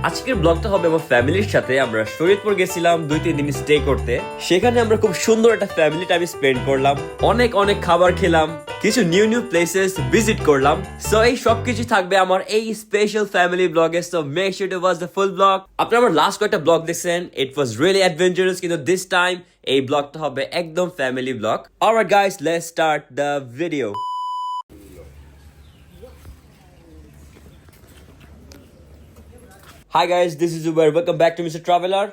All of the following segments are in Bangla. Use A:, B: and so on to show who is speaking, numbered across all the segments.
A: আজকের ব্লগটা হবে আমার ফ্যামিলির সাথে। আমরা শরীয়তপুর গেছিলাম 2-3 দিন স্টে করতে। সেখানে আমরা খুব সুন্দর একটা ফ্যামিলি টাইম স্পেন্ড করলাম, অনেক অনেক খাবার খেলাম, কিছু নিউ নিউ প্লেসেস ভিজিট করলাম। সো এই সব কিছু থাকবে আমার এই স্পেশাল ফ্যামিলি ব্লগে। So make sure to watch the full blog. আপনারা আমার লাস্ট কয়েকটা ব্লগ দেখছেন, ইট ওয়াজ রিয়েলি অ্যাডভেঞ্চারাস, কিন্তু দিস টাইম এই ব্লগটা হবে একদম family blog. Alright guys, let's start the video. Hi guys, this is Zubair, welcome back to mister traveller.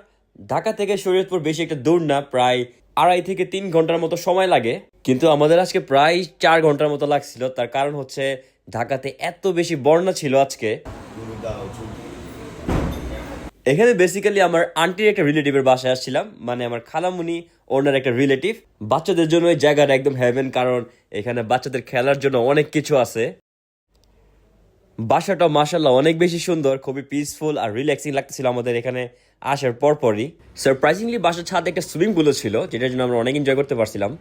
A: Dhaka থেকে শরীয়তপুর বেশি একটা দূর না, প্রায় 2.5 থেকে 3 ঘন্টার মতো সময় লাগে, কিন্তু আমাদের আজকে প্রায় 4 ঘন্টার মতো লাগছিল। তার কারণ হচ্ছে ঢাকাতে এত বেশি বন্যা ছিল আজকে। এখানে বেসিক্যালি আমার আন্টির একটা রিলেটিভের বাসায় আসছিলাম, মানে আমার খালামুনি ওনার একটা রিলেটিভ। বাচ্চাদের জন্য এই জায়গাটা একদম হেভেন, কারণ এখানে বাচ্চাদের খেলার জন্য অনেক কিছু আছে। বাসাটা মাশাআল্লাহ অনেক বেশি সুন্দর, খুবই পিসফুল আর রিল্যাক্সিং লাগতেছিল আমাদের এখানে আসার পরপরই। সারপ্রাইজিংলি বাসার ছাদে একটা সুইমিং পুলও ছিল, যেটার জন্য আমরা অনেক এনজয় করতে পারছিলাম।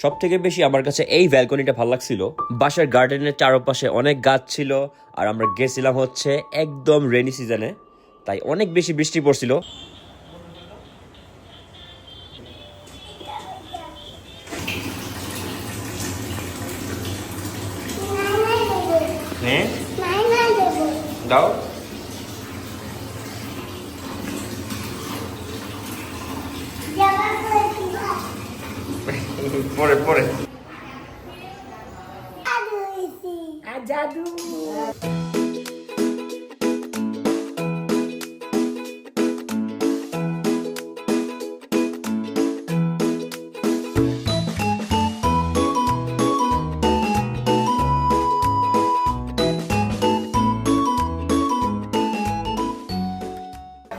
A: সব থেকে বেশি আমার কাছে এই ব্যালকনিটা ভালো লাগছিল। বাসার গার্ডেনের চারপাশে অনেক গাছ ছিল, আর আমরা গেছিলাম হচ্ছে একদম রেনি সিজনে, তাই অনেক বেশি বৃষ্টি পড়ছিল। হ্যাঁ দাও। পরে পরে
B: জাদু।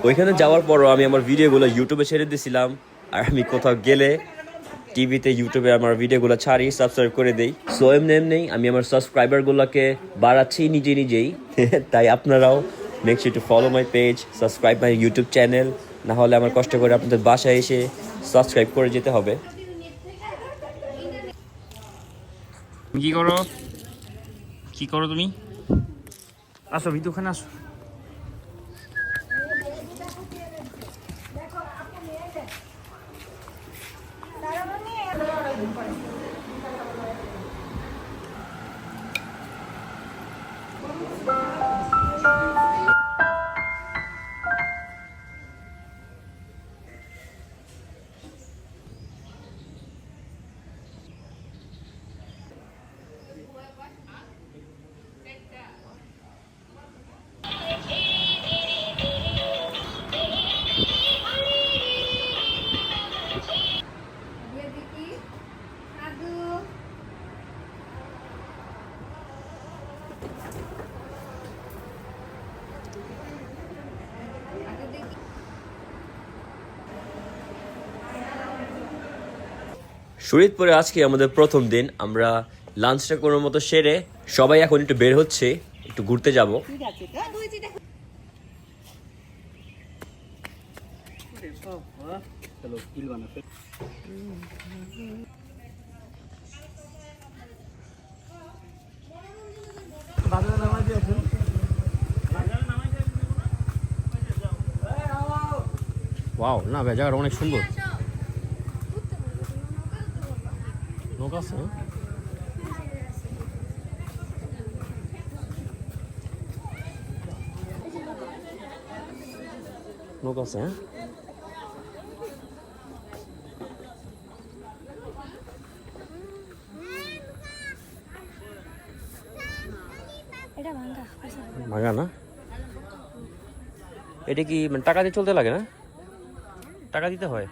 A: ওইখানে যাওয়ার পরও আমি আমার ভিডিওগুলো ইউটিউবে ছেড়ে দিয়েছিলাম, আর আমি কোথাও গেলে টিভিতে ইউটিউবে আমার ভিডিওগুলো ছাড়ি, সাবস্ক্রাইব করে দেই। সো এমনি আমি আমার সাবস্ক্রাইবারগুলোকে বাড়াচ্ছি নিজেই। তাই আপনারাও make sure to follow my page, subscribe my YouTube channel. না হলে আমার কষ্ট করে আপনাদের বাসায় এসে সাবস্ক্রাইব করে যেতে হবে।
C: কি করো কি করো তুমি? আসো ভিতর, ওখানে আসো।
A: শরীয়তপুরে আজকে আমাদের প্রথম দিন। আমরা লাঞ্চটা কোনো মতো সেরে সবাই এখন একটু বের হচ্ছে, একটু ঘুরতে যাব। ওয়াও, না ভাই জায়গাটা অনেক সুন্দর। নৌকা আছে, নৌকা আছে। ভাঙা না? এটা কি মানে টাকা দিয়ে চলতে লাগে না? টাকা দিতে হয়?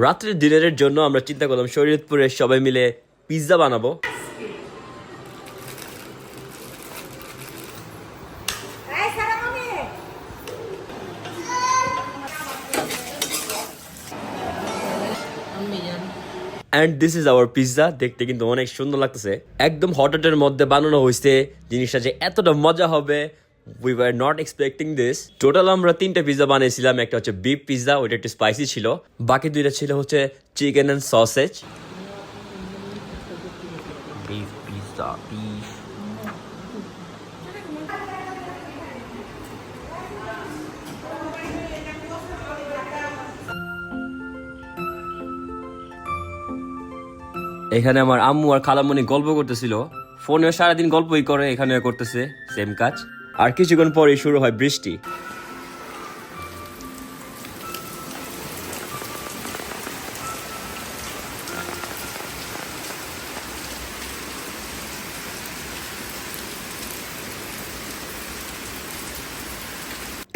A: রাত্রের ডিনারের জন্য আমরা চিন্তা করলাম শরীয়তপুরে সবাই মিলে পিৎজা বানাবো। And this is our pizza. দেখতে কিন্তু অনেক সুন্দর লাগতেছে, একদম হটের মধ্যে বানানো হয়েছে। জিনিসটা যে এতটা মজা হবে we were not expecting this. Total আমরা 3টা পিৎজা বানিয়েছিলাম। একটা হচ্ছে বিফ পিৎজা, ওইটা একটু স্পাইসি ছিল। বাকি 2টা ছিল হচ্ছে chicken and sausage. Beef pizza, beef. এখানে আমার আম্মু আর খালামণি গল্প করতেছিল। ফোনে সারাদিন গল্পই করে, এখানে করতেছে সেম কাজ। আর কিছুক্ষণ পরেই শুরু হয় বৃষ্টি।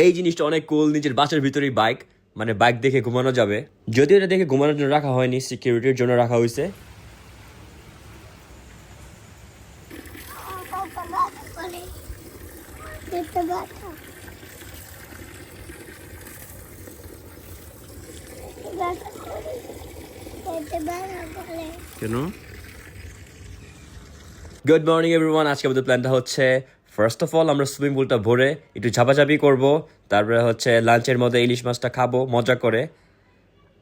A: এই জিনিসটা অনেক কুল, নিজের বাসার ভিতরেই বাইক, মানে বাইক দেখে ঘুমানো যাবে। যদিও এটা দেখে ঘুমানোর জন্য রাখা হয়নি, সিকিউরিটির জন্য রাখা হয়েছে। কেন? Good morning everyone. আজকে আমাদের প্ল্যানটা হচ্ছে ফার্স্ট অফ অল আমরা সুইমিং পুলটা ভরে একটু ঝাপাঝাপি করব, তারপরে হচ্ছে লাঞ্চের মধ্যে ইলিশ মাছটা খাবো মজা করে,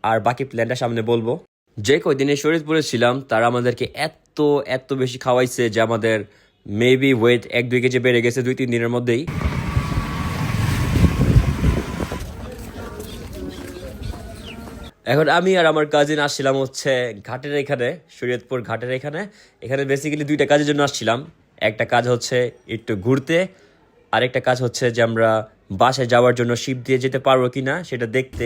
A: আর বাকি প্ল্যানটা সামনে বলবো। যে কয়দিনে শরীয়তপুরে ছিলাম তারা আমাদেরকে এত বেশি খাওয়াইছে যে আমাদের মেবি ওয়েট 1-2 কেজি বেড়ে গেছে 2-3 দিনের মধ্যেই। এখন আমি আর আমার কাজিন আসছিলাম হচ্ছে ঘাটের এখানে, শরীয়তপুর ঘাটের এখানে। এখানে বেসিক্যালি 2টা কাজের জন্য আসছিলাম। একটা কাজ হচ্ছে একটু ঘুরতে, আর একটা কাজ হচ্ছে যে আমরা বাসায় যাওয়ার জন্য শিপ দিয়ে যেতে পারবো কিনা সেটা দেখতে।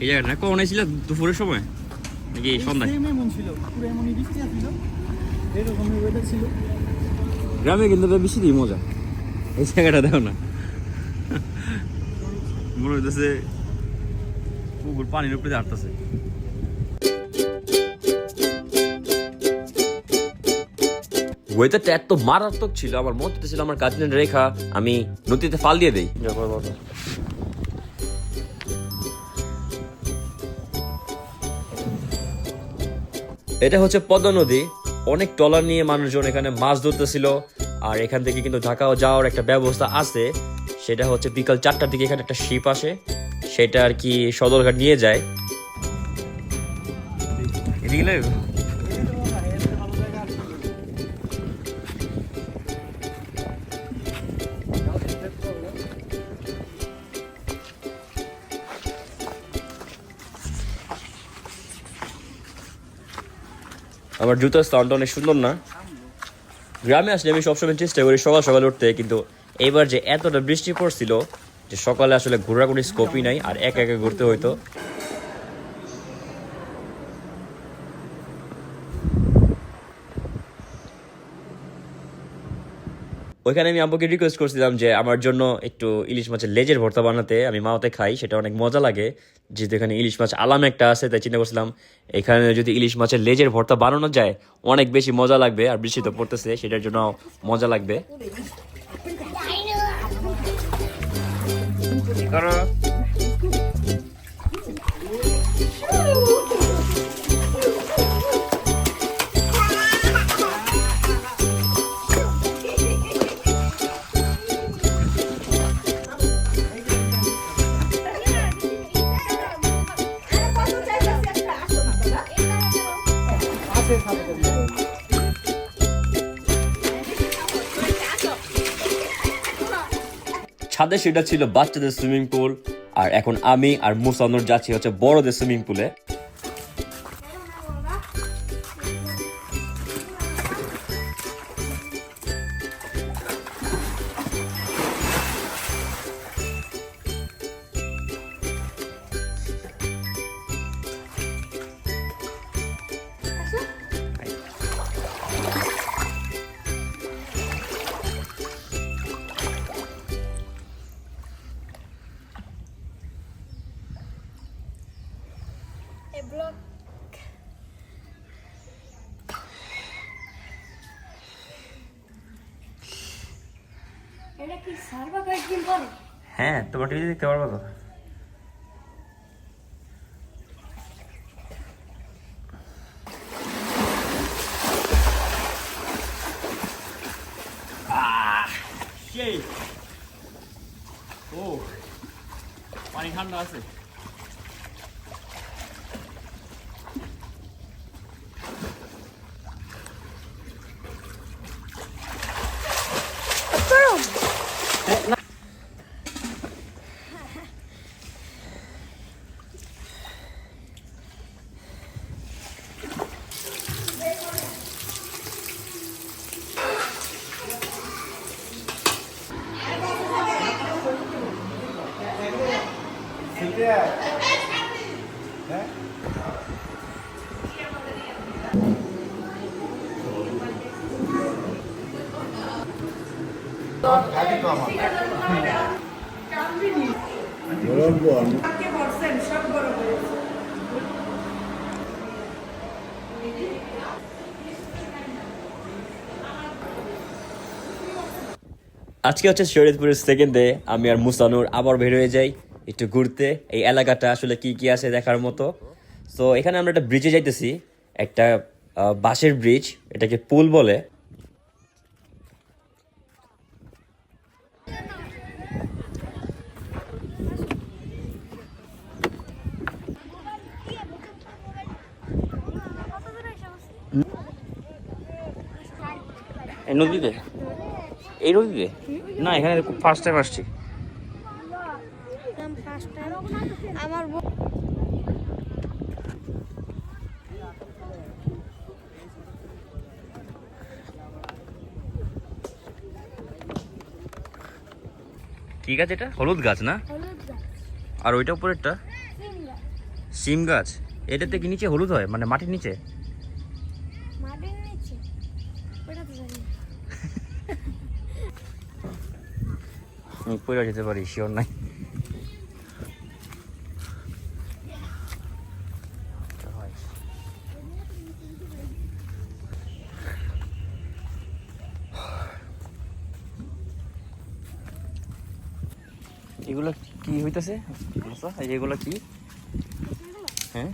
C: এই জায়গাটা কখন ছিল? দুপুরের সময় নাকি সন্ধ্যায়? গ্রামে কিন্তু বেশি দিই মজা। এই জায়গাটা দেখো না, মনে হইতেছে পুকুর পানির উপরে হাঁটতেছে।
A: ওয়েদারটা এত মারাত্মক ছিল, আমার মনে হতেছিল আমার কাজিনের রেখা আমি নদীতে ফাল দিয়ে দেই। এটা হচ্ছে পদ্মা নদী। অনেক ট্রলার নিয়ে মানুষজন এখানে মাছ ধরতেছিল। আর এখান থেকে কিন্তু ঢাকাও যাওয়ার একটা ব্যবস্থা আছে, সেটা হচ্ছে বিকাল 4টার দিকে এখানে একটা শিপ আসে, সেটা আর কি সদরঘাট নিয়ে যায়।
C: এদিকে
A: আমার জুতার সাউন্ড অনেক সুন্দর না? গ্রামে আসলে আমি সবসময় চেষ্টা করি সকাল সকাল উঠতে, কিন্তু এইবার যে এতটা বৃষ্টি পড়ছিল যে সকালে আসলে ঘোরার কোনো স্কোপই নাই, আর একা একা ঘুরতে হইতো। ওইখানে আমি আব্বুকে রিকোয়েস্ট করছিলাম যে আমার জন্য একটু ইলিশ মাছের লেজের ভর্তা বানাতে, আমি মাওতে খাই, সেটা অনেক মজা লাগে। যেহেতু এখানে ইলিশ মাছ আলাম একটা আছে, তাই চিন্তা করছিলাম এখানে যদি ইলিশ মাছের লেজের ভর্তা বানানো যায় অনেক বেশি মজা লাগবে। আর বৃষ্টি তো পড়তেছে, সেটার জন্য মজা লাগবে। ছাদে সেটা ছিল বাচ্চাদের সুইমিং পুল, আর এখন আমি আর মুসানুর যাচ্ছি হচ্ছে বড়দের সুইমিং পুলে।
B: এটা কি সার্বা কয়েকদিন পরে?
A: হ্যাঁ, তোমার টিভি দেখতে পারবো তো।
C: ও পানি ঠান্ডা আছে।
A: আজকে হচ্ছে শরীয়তপুরের সেকেন্ড ডে। আমি আর মুসানুর আবার বের হয়ে যাই একটু ঘুরতে। এই এলাকাটা আসলে কি কি আছে দেখার মতো। তো এখানে আমরা একটা ব্রিজে যাইতেছি, একটা বাঁশের ব্রিজ, এটাকে পুল বলে।
C: এই নদীতে, এই নদীতে না, এখানে ফার্স্ট টাইম আসছি।
B: আমার
C: ঠিক আছে, এটা হলুদ গাছ না? আর ওইটা উপরেরটা সিম গাছ। এটাতে কি নিচে হলুদ হয়, মানে মাটির নিচে?
B: মাটির নিচে ওটা তো জানি না।
C: আমি পড়ে যেতে পারি, শিওর নাই। এগুলো কি হইতেছে? এগুলো কি? হ্যাঁ,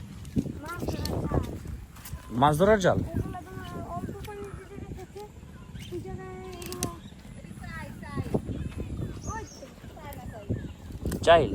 C: মাছ ধরার জাল। চাইল।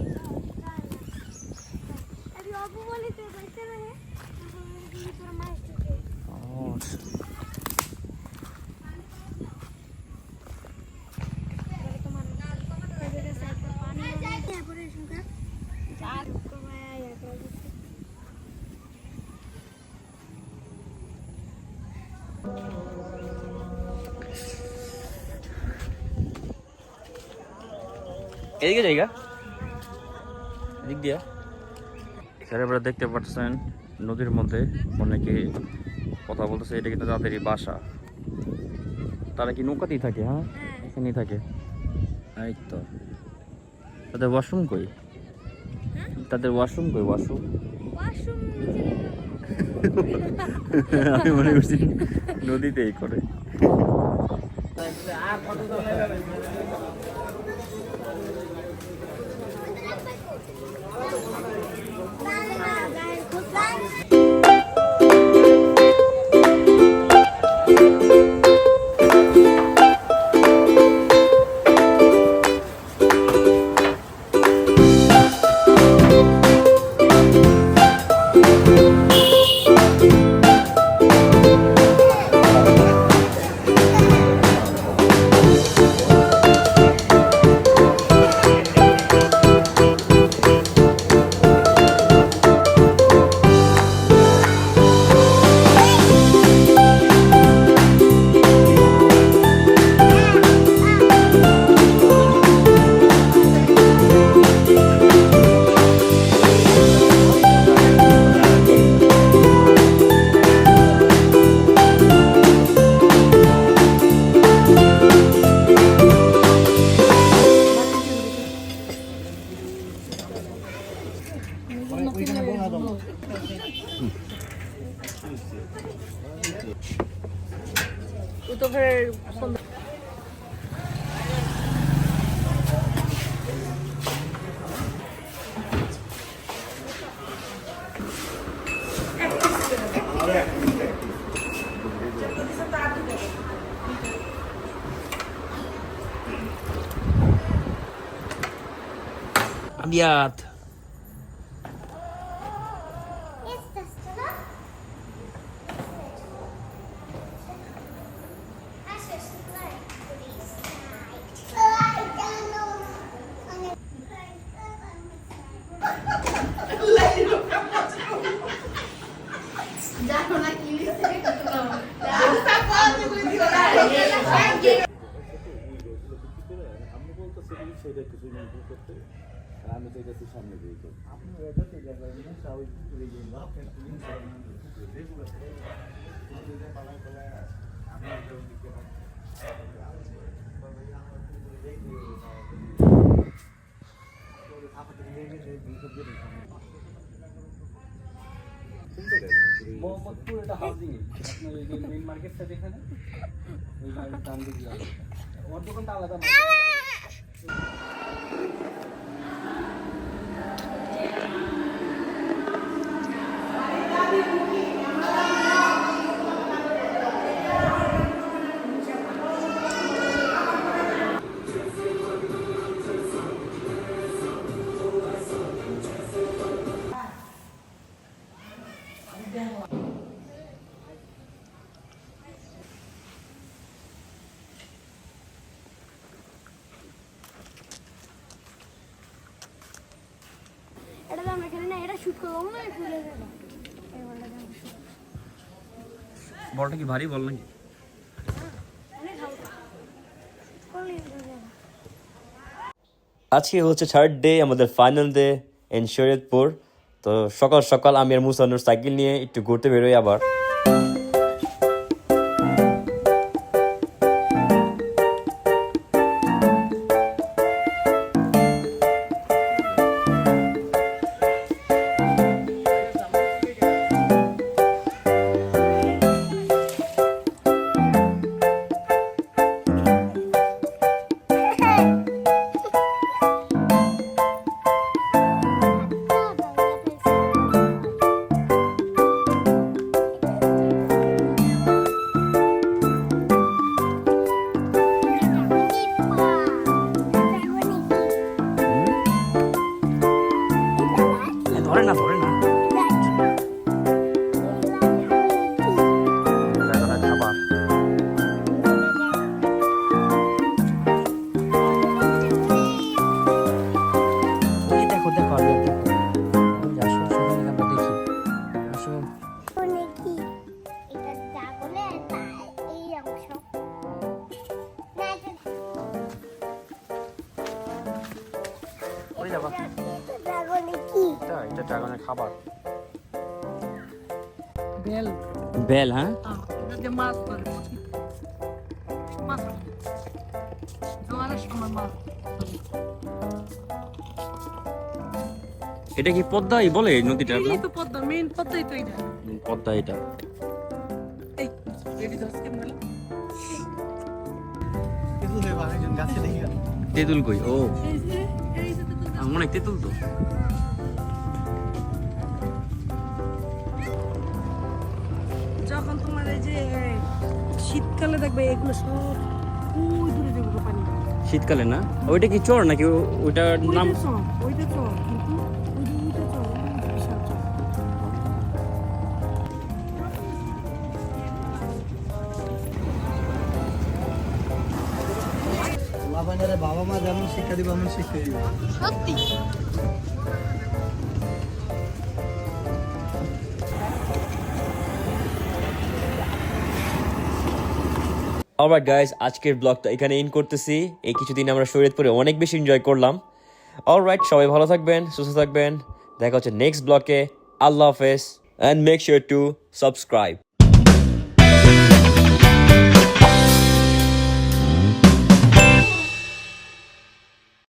C: এদিকে জায়গা, এদিক দিয়া। এখানে আপনারা দেখতে পাচ্ছেন নদীর মধ্যে অনেকে কথা বলতেছে। এটা কিন্তু তাদেরই বাসা। তারা কি নৌকাতেই থাকে? হ্যাঁ, এখানেই থাকে। এই তো তাদের ওয়াশরুম কই? তাদের ওয়াশরুম কই? ওয়াশরুম আমি মনে করছি নদীতেই করে।
D: বছরের সুন্দর।
C: Abbiat.
B: Ist das, oder? Was ist das? I don't know.
E: Mohammadpur এটা হাউজিং আপনার এই যে মেইন মার্কেটটা যেখানে ওই বাড়ির দাম দিকে যাবে ওর দোকানটা আলাদা
B: এটা তো আমরা এখানে না, এটা শুট করবো না, ঘুরে যাবো। এই বলটা আমি shoot
C: বলটা কি ভারী বল নাকি?
B: অনেক হালকা। করলে ঘুরে যাবো।
A: আজকে হচ্ছে থার্ড ডে, আমাদের ফাইনাল ডে ইন শরীয়তপুর। তো সকাল সকাল আমি আর মুসানুর সাইকেল নিয়ে একটু ঘুরতে বেরোই আবার।
C: ধরে না ধরে না খাবার ওই দেখো দেখো আমি দেখো আসো আসো আমরা দেখি আসো
B: মানে কি? এটা দাগলে এই অংশ। না,
C: ওই যাবা
B: এটা দাগলে কি?
C: এটা ড্রাগনের খাবার
D: বেল
C: বেল হ্যাঁ
D: এটা যে মাছ ধরে মাছ জোয়ারের সময় মাছ
C: এটা কি পদ্মাই বলে এই নদীটা না?
D: এই তো পদ্মা, মেইন পদ্মাই তো এটা।
C: পদ্মা এটা
D: এই রেডি দশকে বলে
C: তেঁতুল কই ও
D: এই যে তো
C: অনেক তেঁতুল তো
D: যখন তোমার এই যে শীতকালে দেখবে এগুলো সব ওই দূরে যাবে পানি।
C: শীতকালে না ওইটা কি চর নাকি ওইটার নাম
D: ওইটা চল কিন্তু ওইটা চল বিশাল চল।
E: বাবা মা যেমন শিক্ষা দিবে এমন শিক্ষা দিবে
D: সত্যি
A: অলরাইট গাইস, আজকের ব্লগটা এখানে ইন করতেছি। এই কিছুদিন আমরা শরীয়তপুরে অনেক বেশি এনজয় করলাম। অলরাইট, সবাই ভালো থাকবেন, সুস্থ থাকবেন। দেখা হচ্ছে নেক্সট ব্লগে। আল্লাহ হাফেজ, and make sure to subscribe.